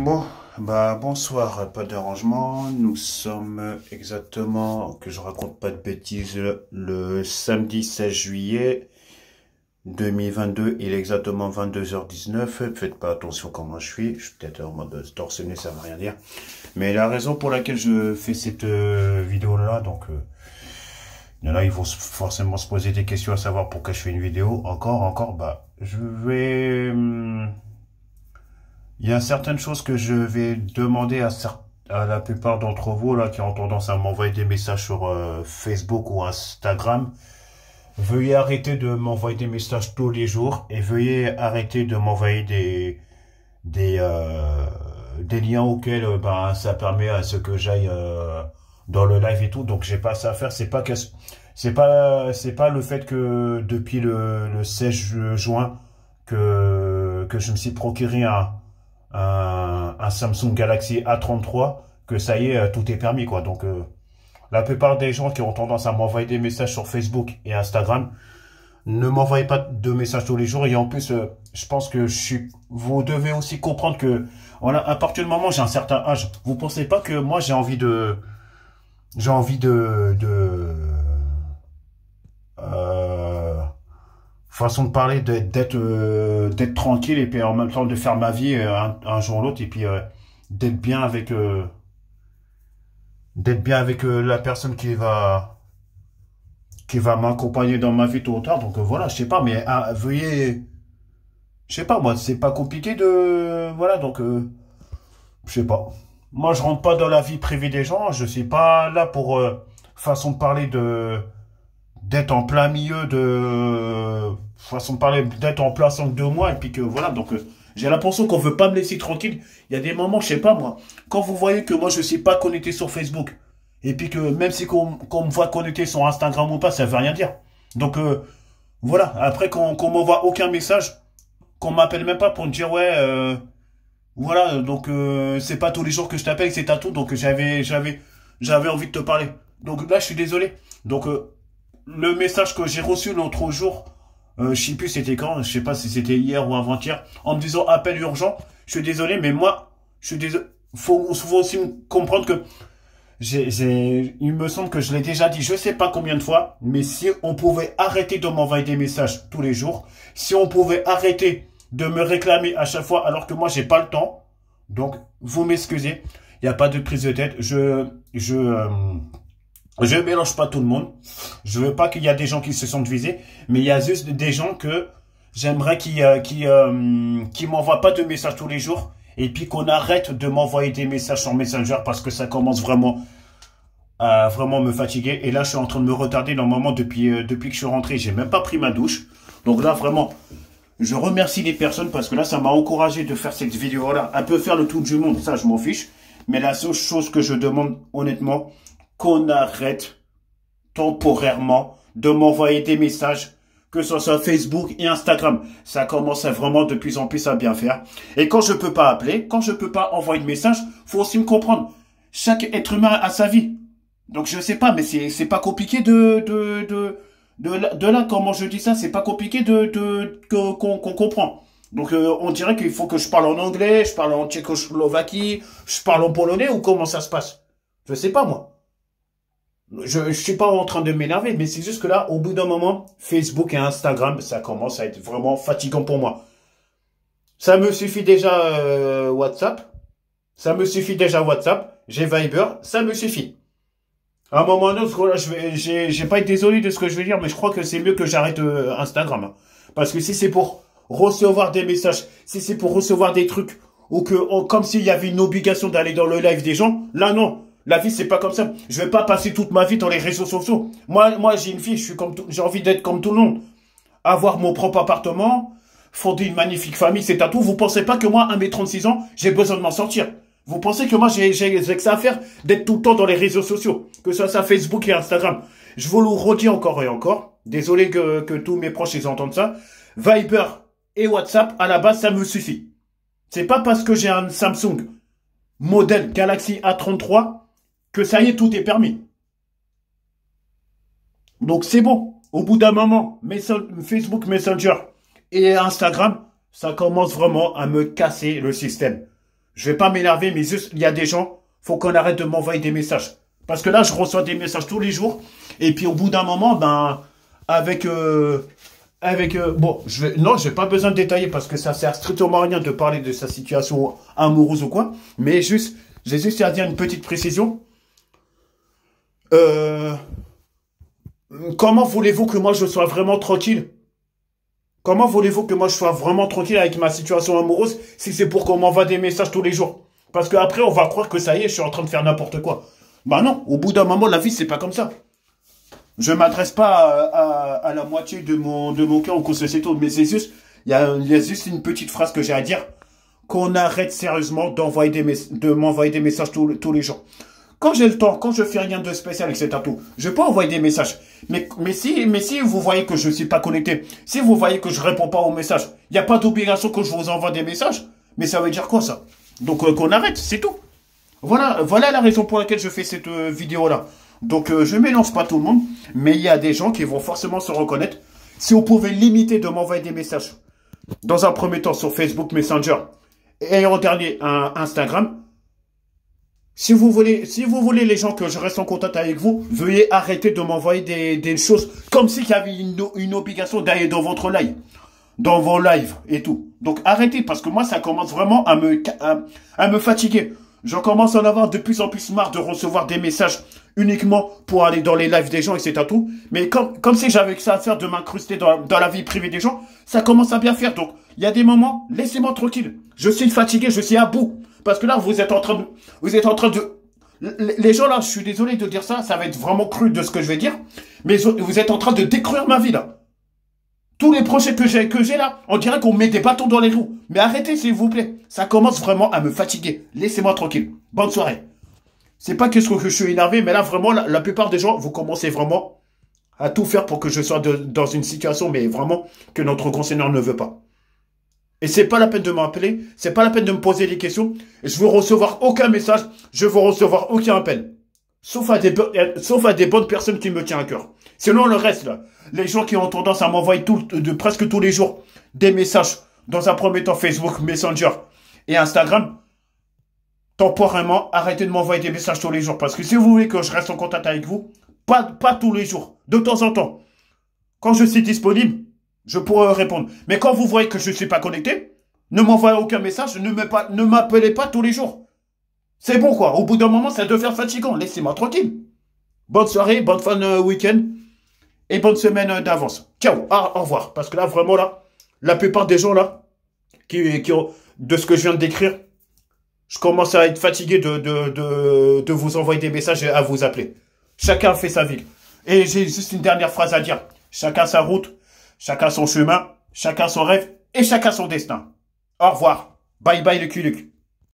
Bon, bonsoir, pas d'arrangement. Nous sommes exactement, que je raconte pas de bêtises, le samedi 16 juillet 2022. Il est exactement 22h19. Faites pas attention comment je suis peut-être en mode torsionné, ça veut rien dire. Mais la raison pour laquelle je fais cette vidéo-là, donc, il y en a, ils vont forcément se poser des questions à savoir pourquoi je fais une vidéo. Encore, je vais... Il y a certaines choses que je vais demander à la plupart d'entre vous là qui ont tendance à m'envoyer des messages sur Facebook ou Instagram. Veuillez arrêter de m'envoyer des messages tous les jours et veuillez arrêter de m'envoyer des liens auxquels ça permet à ce que j'aille dans le live et tout. Donc j'ai pas ça à faire. C'est pas le fait que depuis le 16 juin que je me suis procuré un Samsung Galaxy A33 que ça y est, tout est permis quoi. Donc la plupart des gens qui ont tendance à m'envoyer des messages sur Facebook et Instagram ne m'envoyez pas de messages tous les jours. Et en plus je pense que vous devez aussi comprendre que voilà, à partir du moment où j'ai un certain âge, vous pensez pas que moi j'ai envie de façon de parler, d'être tranquille et puis en même temps de faire ma vie un jour ou l'autre et puis d'être bien avec la personne qui va m'accompagner dans ma vie tôt ou tard. Donc voilà, je sais pas, mais veuillez, je sais pas, moi c'est pas compliqué de voilà, donc je sais pas, moi je rentre pas dans la vie privée des gens, je suis pas là pour façon de parler d'être en plein milieu façon de parler, d'être en place en 2 mois, et puis que voilà, donc j'ai l'impression qu'on veut pas me laisser tranquille. Il y a des moments, je sais pas moi, quand vous voyez que moi je suis pas connecté sur Facebook, et puis que même si qu'on me voit connecté sur Instagram ou pas, ça veut rien dire. Donc voilà, après qu'on m'envoie aucun message, qu'on m'appelle même pas pour me dire ouais, voilà, donc c'est pas tous les jours que je t'appelle, c'est à tout, donc j'avais envie de te parler. Donc là, je suis désolé. Donc le message que j'ai reçu l'autre jour, je sais plus c'était quand, je sais pas si c'était hier ou avant-hier, en me disant appel urgent, je suis désolé, mais moi, je suis désolé, faut aussi comprendre que il me semble que je l'ai déjà dit, je sais pas combien de fois, mais si on pouvait arrêter de m'envoyer des messages tous les jours, si on pouvait arrêter de me réclamer à chaque fois alors que moi j'ai pas le temps, donc vous m'excusez, il n'y a pas de prise de tête, je mélange pas tout le monde. Je veux pas qu'il y a des gens qui se sentent visés, mais il y a juste des gens que j'aimerais qui m'envoient pas de messages tous les jours, et puis qu'on arrête de m'envoyer des messages sur Messenger parce que ça commence vraiment à me fatiguer. Et là, je suis en train de me retarder normalement depuis que je suis rentré. J'ai même pas pris ma douche. Donc là, vraiment, je remercie les personnes parce que là, ça m'a encouragé de faire cette vidéo-là. Un peu faire le tour du monde, ça, je m'en fiche. Mais la seule chose que je demande, honnêtement, qu'on arrête temporairement de m'envoyer des messages, que ce soit Facebook et Instagram. Ça commence vraiment de plus en plus à bien faire. Et quand je peux pas appeler, quand je peux pas envoyer de message, faut aussi me comprendre. Chaque être humain a sa vie. Donc je sais pas, mais c'est pas compliqué de là, comment je dis ça, c'est pas compliqué qu'on comprend. Donc on dirait qu'il faut que je parle en anglais, je parle en tchécoslovaquie, je parle en polonais, ou comment ça se passe? Je sais pas moi. Je suis pas en train de m'énerver, mais c'est juste que là, au bout d'un moment, Facebook et Instagram, ça commence à être vraiment fatigant pour moi. Ça me suffit déjà WhatsApp. Ça me suffit déjà WhatsApp. J'ai Viber. Ça me suffit. À un moment donné, j'ai pas été désolé de ce que je vais dire, mais je crois que c'est mieux que j'arrête Instagram. Parce que si c'est pour recevoir des messages, si c'est pour recevoir des trucs, ou que, comme s'il y avait une obligation d'aller dans le live des gens, là non. La vie, c'est pas comme ça. Je vais pas passer toute ma vie dans les réseaux sociaux. Moi, j'ai une fille, j'ai envie d'être comme tout le monde. Avoir mon propre appartement, fonder une magnifique famille, c'est à tout. Vous pensez pas que moi, à mes 36 ans, j'ai besoin de m'en sortir? Vous pensez que moi, j'ai que ça à faire d'être tout le temps dans les réseaux sociaux? Que ce soit Facebook et Instagram. Je vous le redis encore et encore. Désolé que tous mes proches, ils entendent ça. Viber et WhatsApp, à la base, ça me suffit. C'est pas parce que j'ai un Samsung modèle Galaxy A33 que ça y est, tout est permis. Donc c'est bon. Au bout d'un moment, Facebook Messenger et Instagram, ça commence vraiment à me casser le système. Je vais pas m'énerver, mais juste, il y a des gens, faut qu'on arrête de m'envoyer des messages. Parce que là, je reçois des messages tous les jours. Et puis, au bout d'un moment, ben, bon, non, j'ai pas besoin de détailler parce que ça sert strictement à rien de parler de sa situation amoureuse ou quoi. Mais juste, j'ai juste à dire une petite précision. Comment voulez-vous que moi je sois vraiment tranquille? Comment voulez-vous que moi je sois vraiment tranquille avec ma situation amoureuse si c'est pour qu'on m'envoie des messages tous les jours? Parce qu'après, on va croire que ça y est, je suis en train de faire n'importe quoi. Bah non, au bout d'un moment, la vie, c'est pas comme ça. Je m'adresse pas à la moitié de mon cœur au coup c'est tout, mais c'est juste, il y a juste une petite phrase que j'ai à dire, qu'on arrête sérieusement de m'envoyer des messages tous les jours. Quand j'ai le temps, quand je fais rien de spécial, etc. tout, je peux envoyer des messages. Mais si vous voyez que je suis pas connecté, si vous voyez que je réponds pas aux messages, il n'y a pas d'obligation que je vous envoie des messages. Mais ça veut dire quoi ça? Donc qu'on arrête, c'est tout. Voilà la raison pour laquelle je fais cette vidéo-là. Donc je mélange pas tout le monde, mais il y a des gens qui vont forcément se reconnaître. Si vous pouvez limiter de m'envoyer des messages, dans un premier temps sur Facebook Messenger, et en dernier Instagram, si vous voulez les gens que je reste en contact avec vous, veuillez arrêter de m'envoyer des choses comme s'il y avait une obligation d'aller dans votre live, dans vos lives et tout. Donc arrêtez parce que moi ça commence vraiment à me fatiguer. J'en commence à en avoir de plus en plus marre de recevoir des messages uniquement pour aller dans les lives des gens, etc. tout. Mais comme si j'avais que ça à faire de m'incruster dans la vie privée des gens, ça commence à bien faire. Donc, il y a des moments, laissez-moi tranquille. Je suis fatigué, je suis à bout. Parce que là, vous êtes en train de, les gens là, je suis désolé de dire ça, ça va être vraiment cru de ce que je vais dire, mais vous êtes en train de détruire ma vie là. Tous les projets que j'ai là, on dirait qu'on met des bâtons dans les roues. Mais arrêtez s'il vous plaît. Ça commence vraiment à me fatiguer. Laissez-moi tranquille. Bonne soirée. C'est pas que je suis énervé, mais là vraiment, la plupart des gens, vous commencez vraiment à tout faire pour que je sois dans une situation, mais vraiment, que notre grand Seigneur ne veut pas. Et c'est pas la peine de m'appeler, c'est pas la peine de me poser des questions. Je veux recevoir aucun message, je veux recevoir aucun appel. Sauf à des bonnes personnes qui me tiennent à cœur. Sinon, le reste, là, les gens qui ont tendance à m'envoyer presque tous les jours des messages, dans un premier temps Facebook, Messenger et Instagram, temporairement, arrêtez de m'envoyer des messages tous les jours. Parce que si vous voulez que je reste en contact avec vous, pas tous les jours, de temps en temps. Quand je suis disponible, je pourrai répondre. Mais quand vous voyez que je ne suis pas connecté, ne m'envoyez aucun message, ne m'appelez pas tous les jours. C'est bon quoi, au bout d'un moment, ça devient fatigant, laissez-moi tranquille. Bonne soirée, bonne fin de week-end et bonne semaine d'avance. Ciao, au revoir. Parce que là, vraiment là, la plupart des gens là, qui ont, de ce que je viens de décrire, je commence à être fatigué de vous envoyer des messages et à vous appeler. Chacun fait sa vie. Et j'ai juste une dernière phrase à dire. Chacun sa route, chacun son chemin, chacun son rêve et chacun son destin. Au revoir. Bye bye le cul.